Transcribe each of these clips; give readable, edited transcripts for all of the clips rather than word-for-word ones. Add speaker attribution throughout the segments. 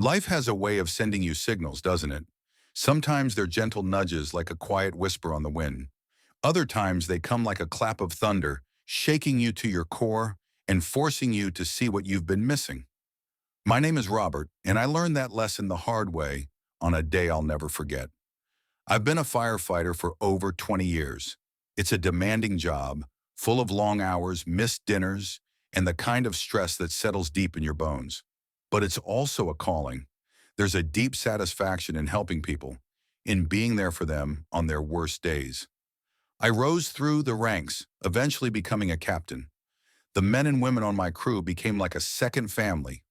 Speaker 1: Life has a way of sending you signals, doesn't it? Sometimes they're gentle nudges like a quiet whisper on the wind. Other times they come like a clap of thunder, shaking you to your core and forcing you to see what you've been missing. My name is Robert, and I learned that lesson the hard way on a day I'll never forget. I've been a firefighter for over 20 years. It's a demanding job, full of long hours, missed dinners, and the kind of stress that settles deep in your bones. But it's also a calling. There's a deep satisfaction in helping people, in being there for them on their worst days. I rose through the ranks, eventually becoming a captain. The men and women on my crew became like a second family.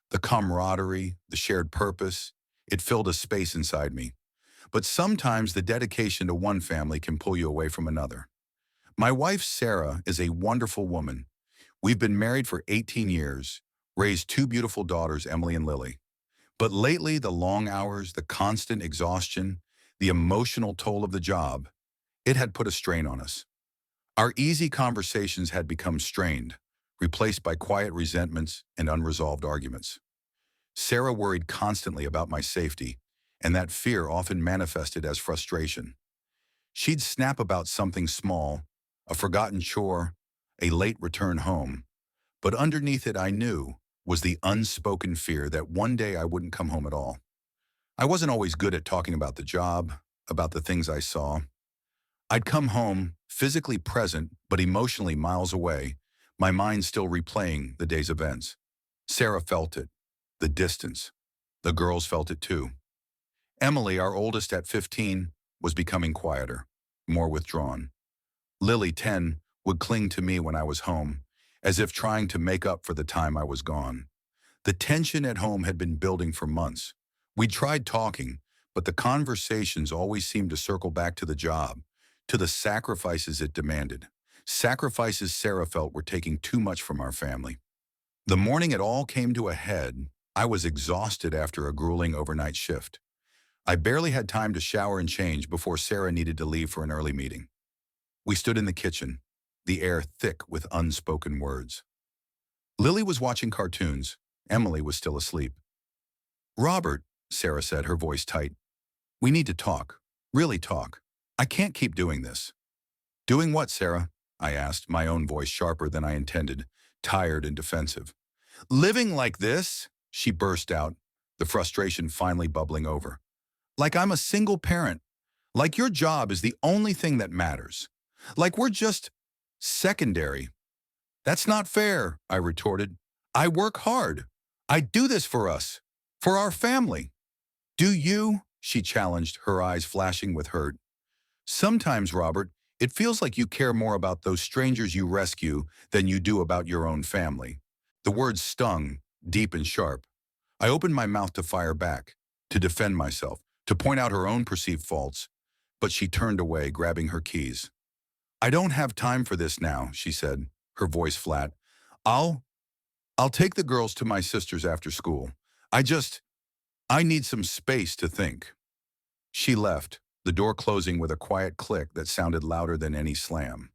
Speaker 1: The camaraderie, the shared purpose, it filled a space inside me. But sometimes the dedication to one family can pull you away from another. My wife, Sarah, is a wonderful woman. We've been married for 18 years, raised two beautiful daughters, Emily and Lily. But lately, the long hours, the constant exhaustion, the emotional toll of the job, it had put a strain on us. Our easy conversations had become strained, replaced by quiet resentments and unresolved arguments. Sarah worried constantly about my safety, and that fear often manifested as frustration. She'd snap about something small, a forgotten chore, a late return home, but underneath it I knew was the unspoken fear that one day I wouldn't come home at all. I wasn't always good at talking about the job, about the things I saw. I'd come home, physically present but emotionally miles away, my mind still replaying the day's events. Sarah felt it, the distance. The girls felt it too. Emily, our oldest at 15, was becoming quieter, more withdrawn. Lily, 10, would cling to me when I was home, as if trying to make up for the time I was gone. The tension at home had been building for months. We'd tried talking, but the conversations always seemed to circle back to the job, to the sacrifices it demanded. Sacrifices Sarah felt were taking too much from our family. The morning it all came to a head, I was exhausted after a grueling overnight shift. I barely had time to shower and change before Sarah needed to leave for an early meeting. We stood in the kitchen, the air thick with unspoken words. Lily was watching cartoons. Emily was still asleep. "Robert," Sarah said, her voice tight, "we need to talk. Really talk. I can't keep doing this." "Doing what, Sarah?" I asked, my own voice sharper than I intended, tired and defensive. "Living like this," she burst out, the frustration finally bubbling over. "Like I'm a single parent. Like your job is the only thing that matters. Like we're just secondary." "That's not fair," I retorted. "I work hard. I do this for us, for our family." "Do you?" she challenged, her eyes flashing with hurt. "Sometimes, Robert, it feels like you care more about those strangers you rescue than you do about your own family." The words stung, deep and sharp. I opened my mouth to fire back, to defend myself, to point out her own perceived faults, but she turned away, grabbing her keys. "I don't have time for this now," she said, her voice flat. I'll I'll take the girls to my sister's after school. I need some space to think." She left, the door closing with a quiet click that sounded louder than any slam.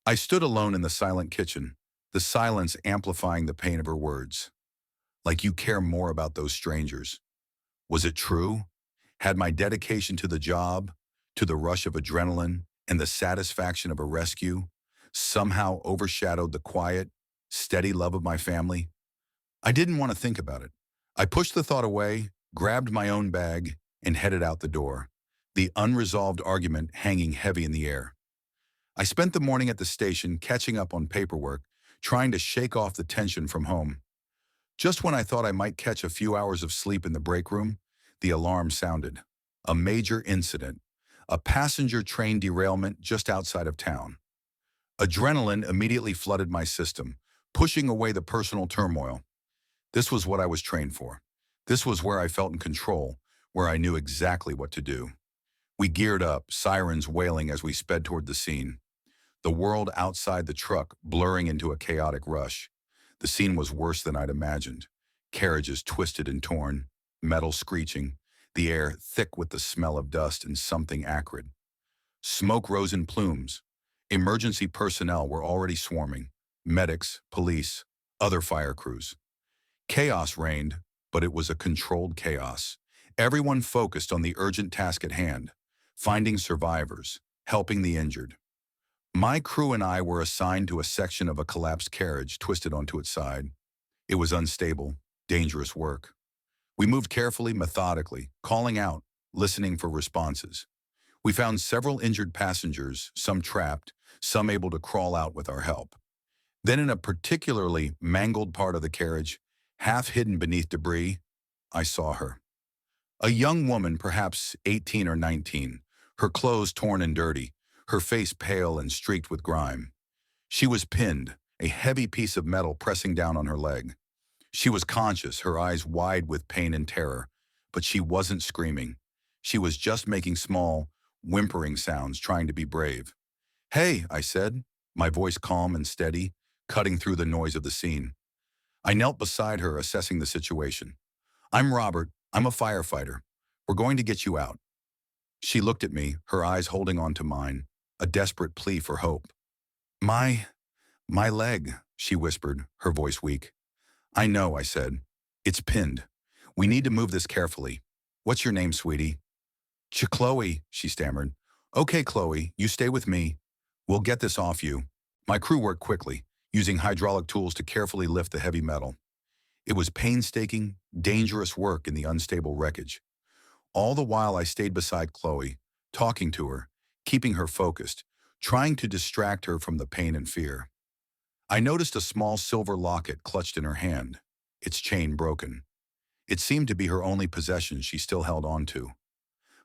Speaker 1: I stood alone in the silent kitchen, the silence amplifying the pain of her words. "Like you care more about those strangers." Was it true? Had my dedication to the job, to the rush of adrenaline, and the satisfaction of a rescue somehow overshadowed the quiet, steady love of my family? I didn't want to think about it. I pushed the thought away, grabbed my own bag, and headed out the door, the unresolved argument hanging heavy in the air. I spent the morning at the station catching up on paperwork, trying to shake off the tension from home. Just when I thought I might catch a few hours of sleep in the break room, the alarm sounded. A major incident, a passenger train derailment just outside of town. Adrenaline immediately flooded my system, pushing away the personal turmoil. This was what I was trained for. This was where I felt in control, where I knew exactly what to do. We geared up, sirens wailing as we sped toward the scene. The world outside the truck blurring into a chaotic rush. The scene was worse than I'd imagined. Carriages twisted and torn, metal screeching, the air thick with the smell of dust and something acrid. Smoke rose in plumes. Emergency personnel were already swarming. Medics, police, other fire crews. Chaos reigned, but it was a controlled chaos. Everyone focused on the urgent task at hand, finding survivors, helping the injured. My crew and I were assigned to a section of a collapsed carriage twisted onto its side. It was unstable, dangerous work. We moved carefully, methodically, calling out, listening for responses. We found several injured passengers, some trapped, some able to crawl out with our help. Then in a particularly mangled part of the carriage, half hidden beneath debris, I saw her. A young woman, perhaps 18 or 19, her clothes torn and dirty, her face pale and streaked with grime. She was pinned, a heavy piece of metal pressing down on her leg. She was conscious, her eyes wide with pain and terror, but she wasn't screaming. She was just making small, whimpering sounds, trying to be brave. "Hey," I said, my voice calm and steady, cutting through the noise of the scene. I knelt beside her, assessing the situation. "I'm Robert. I'm a firefighter. We're going to get you out." She looked at me, her eyes holding on to mine, a desperate plea for hope. My, my leg," she whispered, her voice weak. "I know," I said. "It's pinned. We need to move this carefully. What's your name, sweetie?" Chloe," she stammered. "Okay, Chloe, you stay with me. We'll get this off you." My crew worked quickly, using hydraulic tools to carefully lift the heavy metal. It was painstaking, dangerous work in the unstable wreckage. All the while I stayed beside Chloe, talking to her, keeping her focused, trying to distract her from the pain and fear. I noticed a small silver locket clutched in her hand, its chain broken. It seemed to be her only possession she still held on to.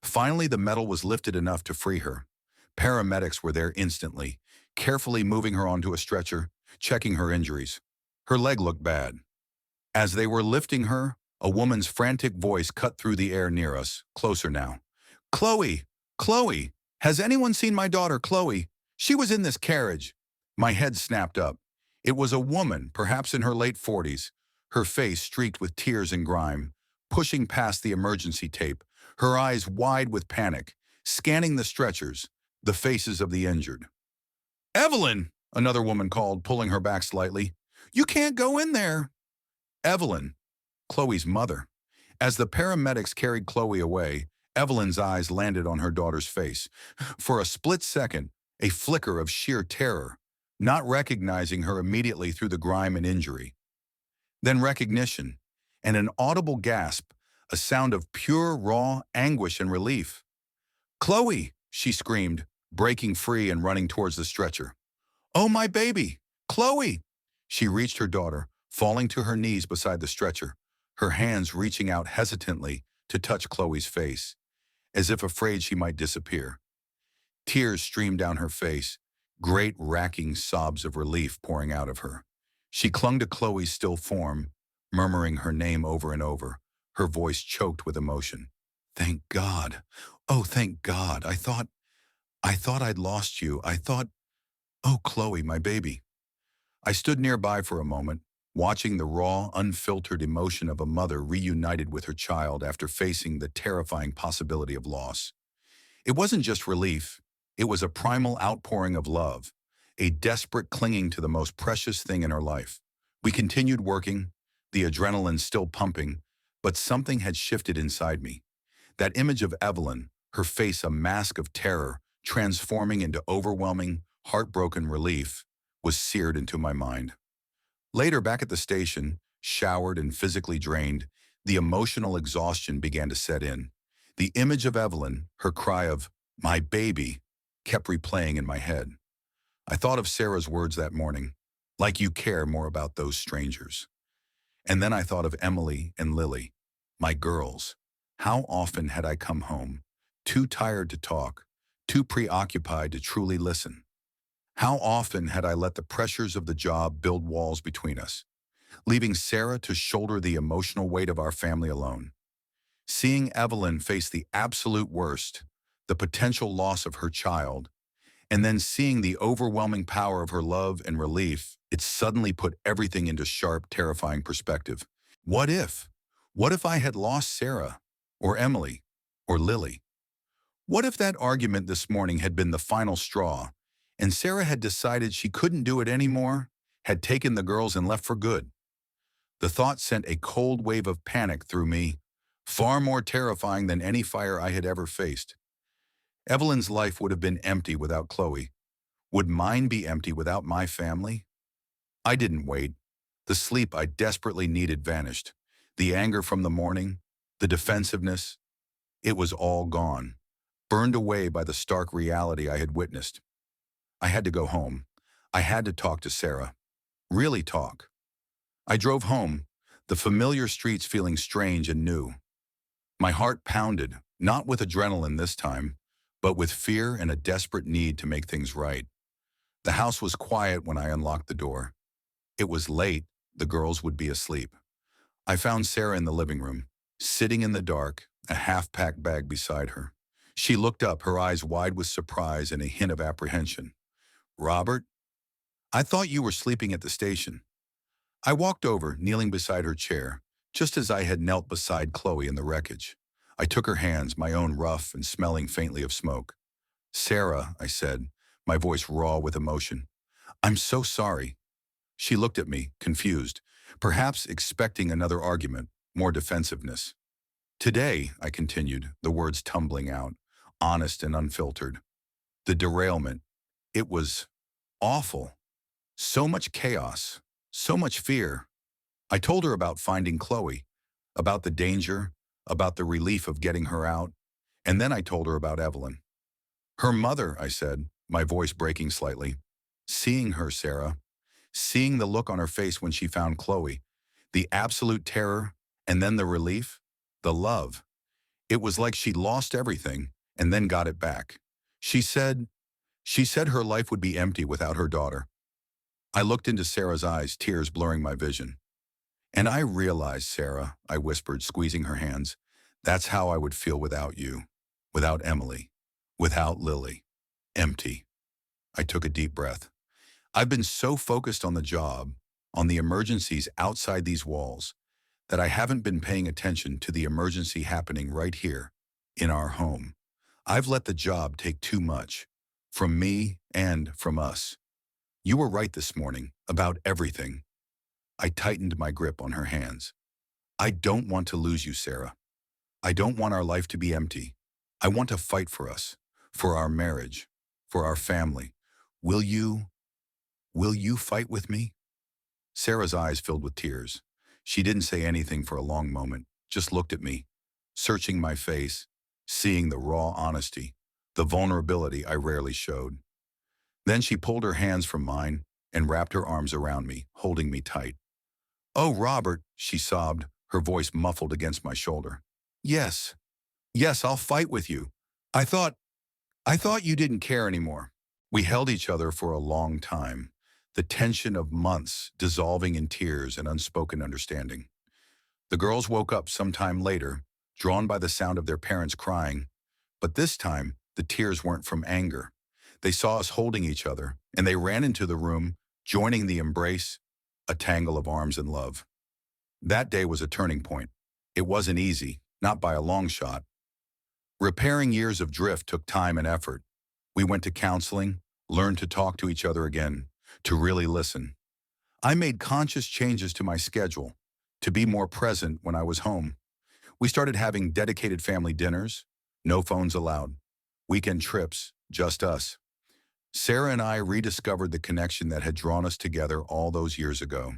Speaker 1: Finally, the metal was lifted enough to free her. Paramedics were there instantly, carefully moving her onto a stretcher, checking her injuries. Her leg looked bad. As they were lifting her, a woman's frantic voice cut through the air near us, closer now. "Chloe! Chloe! Has anyone seen my daughter, Chloe? She was in this carriage." My head snapped up. It was a woman, perhaps in her late 40s, her face streaked with tears and grime, pushing past the emergency tape, her eyes wide with panic, scanning the stretchers, the faces of the injured. "Evelyn!" another woman called, pulling her back slightly. "You can't go in there." Evelyn, Chloe's mother. As the paramedics carried Chloe away, Evelyn's eyes landed on her daughter's face. For a split second, a flicker of sheer terror, not recognizing her immediately through the grime and injury. Then recognition, and an audible gasp, a sound of pure, raw anguish and relief. "Chloe!" she screamed, breaking free and running towards the stretcher. "Oh, my baby! Chloe!" She reached her daughter, falling to her knees beside the stretcher, her hands reaching out hesitantly to touch Chloe's face, as if afraid she might disappear. Tears streamed down her face, great racking sobs of relief pouring out of her. She clung to Chloe's still form, murmuring her name over and over, her voice choked with emotion. "Thank God. Oh, thank God. I thought I'd lost you. Oh, Chloe, my baby." I stood nearby for a moment, watching the raw, unfiltered emotion of a mother reunited with her child after facing the terrifying possibility of loss. It wasn't just relief, it was a primal outpouring of love, a desperate clinging to the most precious thing in her life. We continued working, the adrenaline still pumping, but something had shifted inside me. That image of Evelyn, her face a mask of terror, transforming into overwhelming, heartbroken relief, was seared into my mind. Later, back at the station, showered and physically drained, the emotional exhaustion began to set in. The image of Evelyn, her cry of, "My baby," kept replaying in my head. I thought of Sarah's words that morning, "Like you care more about those strangers." And then I thought of Emily and Lily, my girls. How often had I come home, too tired to talk, too preoccupied to truly listen? How often had I let the pressures of the job build walls between us, leaving Sarah to shoulder the emotional weight of our family alone? Seeing Evelyn face the absolute worst, the potential loss of her child, and then seeing the overwhelming power of her love and relief, it suddenly put everything into sharp, terrifying perspective. What if? What if I had lost Sarah, or Emily, or Lily? What if that argument this morning had been the final straw, and Sarah had decided she couldn't do it anymore, had taken the girls and left for good? The thought sent a cold wave of panic through me, far more terrifying than any fire I had ever faced. Evelyn's life would have been empty without Chloe. Would mine be empty without my family? I didn't wait. The sleep I desperately needed vanished. The anger from the morning, the defensiveness, it was all gone, burned away by the stark reality I had witnessed. I had to go home. I had to talk to Sarah. Really talk. I drove home, the familiar streets feeling strange and new. My heart pounded, not with adrenaline this time, but with fear and a desperate need to make things right. The house was quiet when I unlocked the door. It was late, the girls would be asleep. I found Sarah in the living room, sitting in the dark, a half-packed bag beside her. She looked up, her eyes wide with surprise and a hint of apprehension. "Robert, I thought you were sleeping at the station." I walked over, kneeling beside her chair, just as I had knelt beside Chloe in the wreckage. I took her hands, my own rough and smelling faintly of smoke. "Sarah," I said, my voice raw with emotion, "I'm so sorry." She looked at me, confused, perhaps expecting another argument, more defensiveness. "Today," I continued, the words tumbling out, honest and unfiltered. "The derailment. It was awful. So much chaos. So much fear." I told her about finding Chloe, about the danger, about the relief of getting her out, and then I told her about Evelyn. "Her mother," I said, my voice breaking slightly. "Seeing her, Sarah, seeing the look on her face when she found Chloe, the absolute terror, and then the relief, the love. It was like she'd lost everything and then got it back. She said, she said her life would be empty without her daughter." I looked into Sarah's eyes, tears blurring my vision. "And I realized, Sarah," I whispered, squeezing her hands, "that's how I would feel without you, without Emily, without Lily. Empty." I took a deep breath. I've been so focused on the job, on the emergencies outside these walls, that I haven't been paying attention to the emergency happening right here, in our home. I've let the job take too much, from me and from us. You were right this morning, about everything. I tightened my grip on her hands. "I don't want to lose you, Sarah. I don't want our life to be empty. I want to fight for us, for our marriage, for our family. Will you, will you fight with me?" Sarah's eyes filled with tears. She didn't say anything for a long moment, just looked at me, searching my face, seeing the raw honesty, the vulnerability I rarely showed. Then she pulled her hands from mine and wrapped her arms around me, holding me tight. "Oh, Robert," she sobbed, her voice muffled against my shoulder. "Yes, yes, I'll fight with you. I thought, I thought you didn't care anymore." We held each other for a long time, the tension of months dissolving in tears and unspoken understanding. The girls woke up sometime later, drawn by the sound of their parents crying, but this time the tears weren't from anger. They saw us holding each other, and they ran into the room, joining the embrace, a tangle of arms and love. That day was a turning point. It wasn't easy, not by a long shot. Repairing years of drift took time and effort. We went to counseling, learned to talk to each other again, to really listen. I made conscious changes to my schedule, to be more present when I was home. We started having dedicated family dinners, no phones allowed, weekend trips, just us. Sarah and I rediscovered the connection that had drawn us together all those years ago,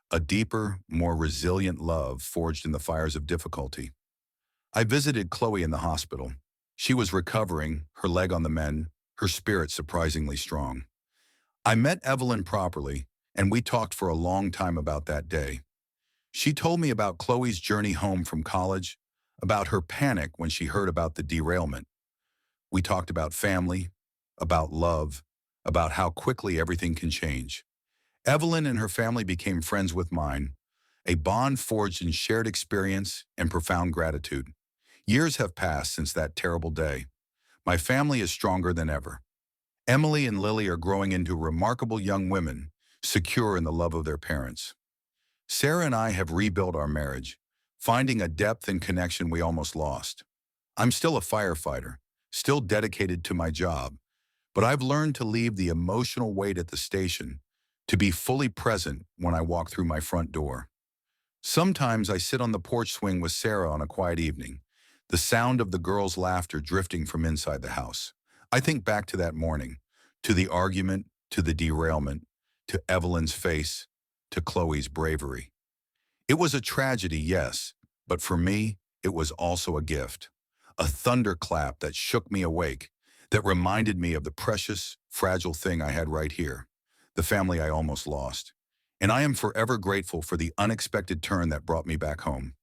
Speaker 1: a deeper, more resilient love forged in the fires of difficulty. I visited Chloe in the hospital. She was recovering, her leg on the mend, her spirit surprisingly strong. I met Evelyn properly, and we talked for a long time about that day. She told me about Chloe's journey home from college, about her panic when she heard about the derailment. We talked about family, about love, about how quickly everything can change. Evelyn and her family became friends with mine, a bond forged in shared experience and profound gratitude. Years have passed since that terrible day. My family is stronger than ever. Emily and Lily are growing into remarkable young women, secure in the love of their parents. Sarah and I have rebuilt our marriage, finding a depth and connection we almost lost. I'm still a firefighter, still dedicated to my job, but I've learned to leave the emotional weight at the station, to be fully present when I walk through my front door. Sometimes I sit on the porch swing with Sarah on a quiet evening, the sound of the girls' laughter drifting from inside the house. I think back to that morning, to the argument, to the derailment, to Evelyn's face, to Chloe's bravery. It was a tragedy, yes, but for me, it was also a gift. A thunderclap that shook me awake, that reminded me of the precious, fragile thing I had right here, the family I almost lost. And I am forever grateful for the unexpected turn that brought me back home.